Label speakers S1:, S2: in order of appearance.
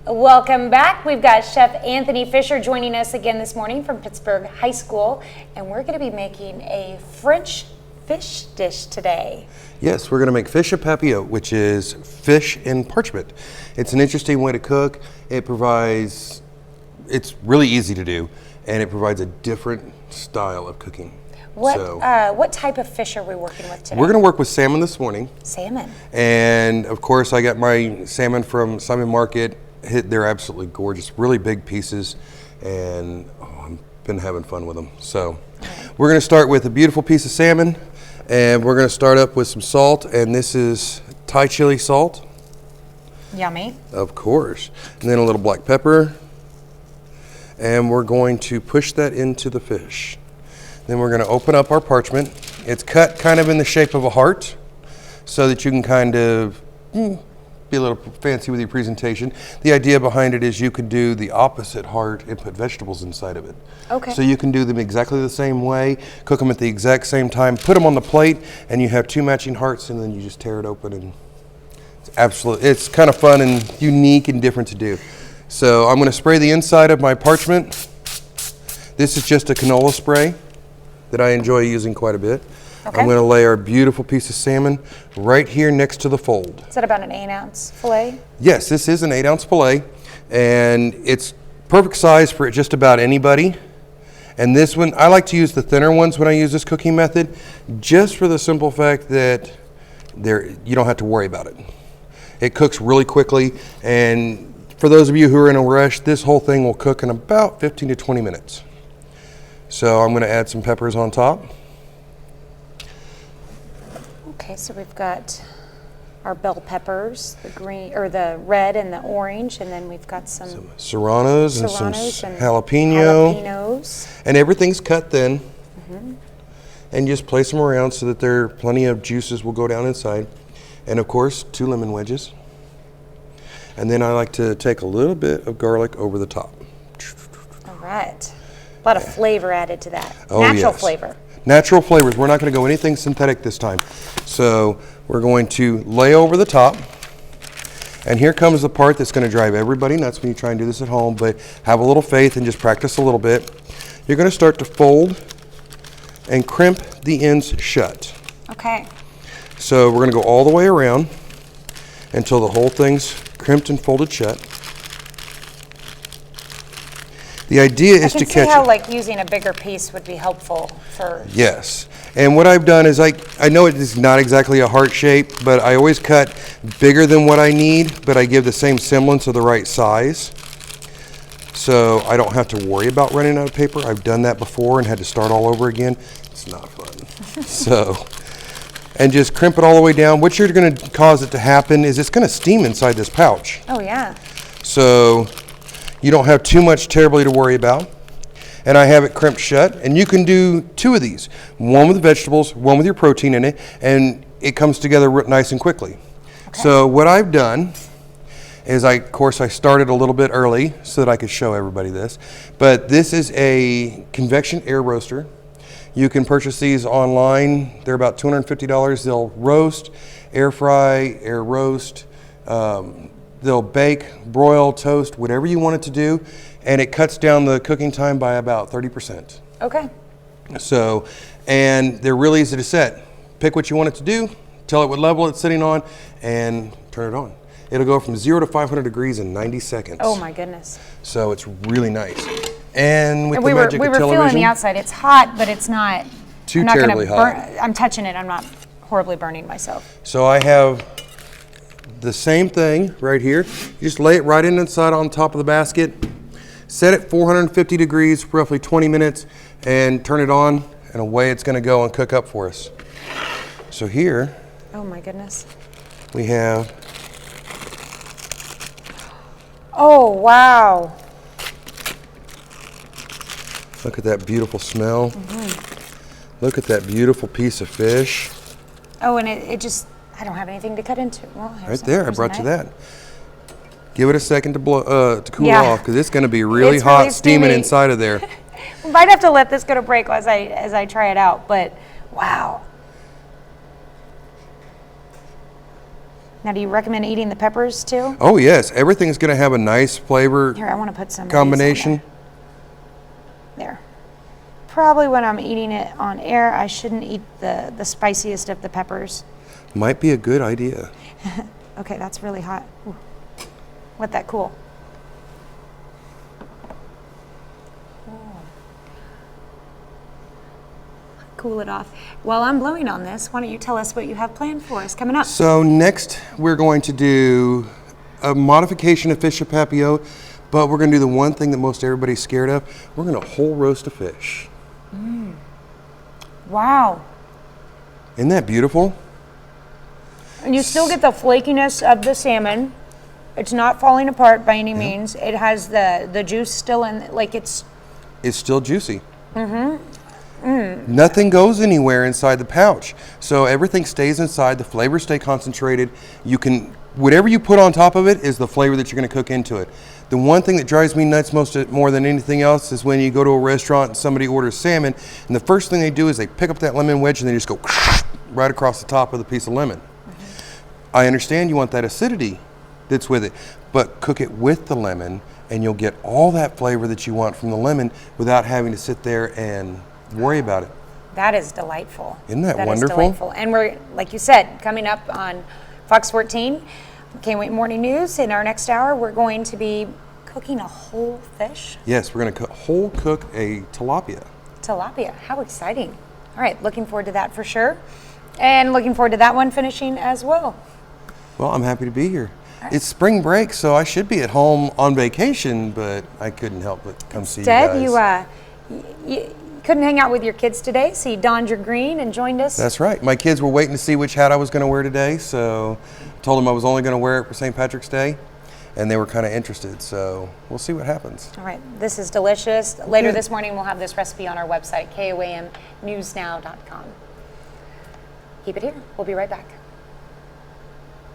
S1: Welcome back. We've got Chef Anthony Fisher joining us again this morning from Pittsburgh High School, and we're going to be making a French fish dish today.
S2: Yes, we're going to make fish à papillote, which is fish in parchment. It's an interesting way to cook. It's really easy to do, and it provides a different style of cooking.
S1: What type of fish are we working with today?
S2: We're going to work with salmon this morning.
S1: Salmon.
S2: And of course, I got my salmon from Simon Market. They're absolutely gorgeous, really big pieces, and I've been having fun with them. So we're going to start with a beautiful piece of salmon, and we're going to start up with some salt, and this is Thai chili salt.
S1: Yummy.
S2: Of course. And then a little black pepper, and we're going to push that into the fish. Then we're going to open up our parchment. It's cut kind of in the shape of a heart so that you can kind of be a little fancy with your presentation. The idea behind it is you could do the opposite heart and put vegetables inside of it.
S1: Okay.
S2: So you can do them exactly the same way, cook them at the exact same time, put them on the plate, and you have two matching hearts, and then you just tear it open, and it's kind of fun and unique and different to do. So I'm going to spray the inside of my parchment. This is just a canola spray that I enjoy using quite a bit.
S1: Okay.
S2: I'm going to lay our beautiful piece of salmon right here next to the fold.
S1: Is that about an 8-ounce fillet?
S2: Yes, this is an 8-ounce fillet, and it's perfect size for just about anybody. And this one, I like to use the thinner ones when I use this cooking method, just for the simple fact that you don't have to worry about it. It cooks really quickly, and for those of you who are in a rush, this whole thing will cook in about 15 to 20 minutes. So I'm going to add some peppers on top.
S1: Okay, so we've got our bell peppers, the green or the red and the orange, and then we've got some
S2: serranos and some jalapenos. And everything's cut thin. Mm-hmm. And just place them around so that there are plenty of juices will go down inside. And of course, 2 lemon wedges. And then I like to take a little bit of garlic over the top.
S1: All right. A lot of flavor added to that.
S2: Oh,
S1: Natural
S2: yes.
S1: flavor.
S2: Natural flavors. We're not going to go anything synthetic this time. So we're going to lay over the top. And here comes the part that's going to drive everybody nuts when you try and do this at home, but have a little faith and just practice a little bit. You're going to start to fold and crimp the ends shut.
S1: Okay.
S2: So we're going to go all the way around until the whole thing's crimped and folded shut. The idea is to catch it.
S1: I can see how like using a bigger piece would be helpful for.
S2: Yes. And what I've done is I know it is not exactly a heart shape, but I always cut bigger than what I need, but I give the same semblance of the right size. So I don't have to worry about running out of paper. I've done that before and had to start all over again. It's not fun. And just crimp it all the way down. What you're going to cause it to happen is it's going to steam inside this pouch.
S1: Oh, yeah.
S2: So you don't have too much terribly to worry about. And I have it crimped shut. And you can do 2 of these. One with the vegetables, one with your protein in it. And it comes together nice and quickly. Okay. So what I've done is of course I started a little bit early so that I could show everybody this. But this is a convection air roaster. You can purchase these online. They're about $250. They'll roast, air fry, air roast. They'll bake, broil, toast, whatever you want it to do. And it cuts down the cooking time by about 30%.
S1: Okay.
S2: So, and they're really easy to set. Pick what you want it to do, tell it what level it's sitting on, and turn it on. It'll go from 0 to 500 degrees in 90 seconds.
S1: Oh my goodness.
S2: So it's really nice. And with the
S1: we
S2: magic
S1: were
S2: of television.
S1: feeling the outside. It's hot, but it's not
S2: too terribly hot.
S1: I'm touching it. I'm not horribly burning myself.
S2: So I have the same thing right here. You just lay it right inside on top of the basket. Set it 450 degrees for roughly 20 minutes and turn it on, and away it's going to go and cook up for us. So here.
S1: Oh my goodness.
S2: We have.
S1: Oh, wow.
S2: Look at that beautiful smell. Mm-hmm. Look at that beautiful piece of fish.
S1: Oh, and it just, I don't have anything to cut into. Well,
S2: right there, I brought you that. Give it a second to cool off, because it's going to be really hot, really steaming inside of there.
S1: We might have to let this go to break as I try it out, but wow. Now, do you recommend eating the peppers too?
S2: Oh yes, everything's going to have a nice flavor
S1: Here, I want to put some of these on
S2: combination.
S1: there. Probably when I'm eating it on air, I shouldn't eat the spiciest of the peppers.
S2: Might be a good idea.
S1: Okay, that's really hot. Ooh. Let that cool. Cool it off. While I'm blowing on this, why don't you tell us what you have planned for us coming up?
S2: So next we're going to do a modification of fish papillote, but we're going to do the one thing that most everybody's scared of. We're going to whole roast a fish.
S1: Wow.
S2: Isn't that beautiful?
S1: And you still get the flakiness of the salmon. It's not falling apart by any means. It has the juice still in, like it's
S2: still juicy. Nothing goes anywhere inside the pouch. So everything stays inside, the flavors stay concentrated. You can, whatever you put on top of it is the flavor that you're going to cook into it. The one thing that drives me nuts more than anything else is when you go to a restaurant and somebody orders salmon, and the first thing they do is they pick up that lemon wedge and they just go right across the top of the piece of lemon. I understand you want that acidity that's with it, but cook it with the lemon and you'll get all that flavor that you want from the lemon without having to sit there and worry about it.
S1: That is delightful.
S2: Isn't that wonderful?
S1: Is delightful. And we're, like you said, coming up on Fox 14, Can't Wait Morning News. In our next hour, we're going to be cooking a whole fish.
S2: Yes, we're going to whole cook a tilapia.
S1: Tilapia. How exciting. All right, looking forward to that for sure. And looking forward to that one finishing as well.
S2: Well, I'm happy to be here. It's spring break, so I should be at home on vacation, but I couldn't help but come see you guys.
S1: Instead, you couldn't hang out with your kids today, so you donned your green and joined us.
S2: That's right. My kids were waiting to see which hat I was going to wear today, so I told them I was only going to wear it for St. Patrick's Day, and they were kind of interested, so we'll see what happens.
S1: All right, this is delicious. Later this morning, we'll have this recipe on our website, KOAMnewsnow.com. Keep it here. We'll be right back.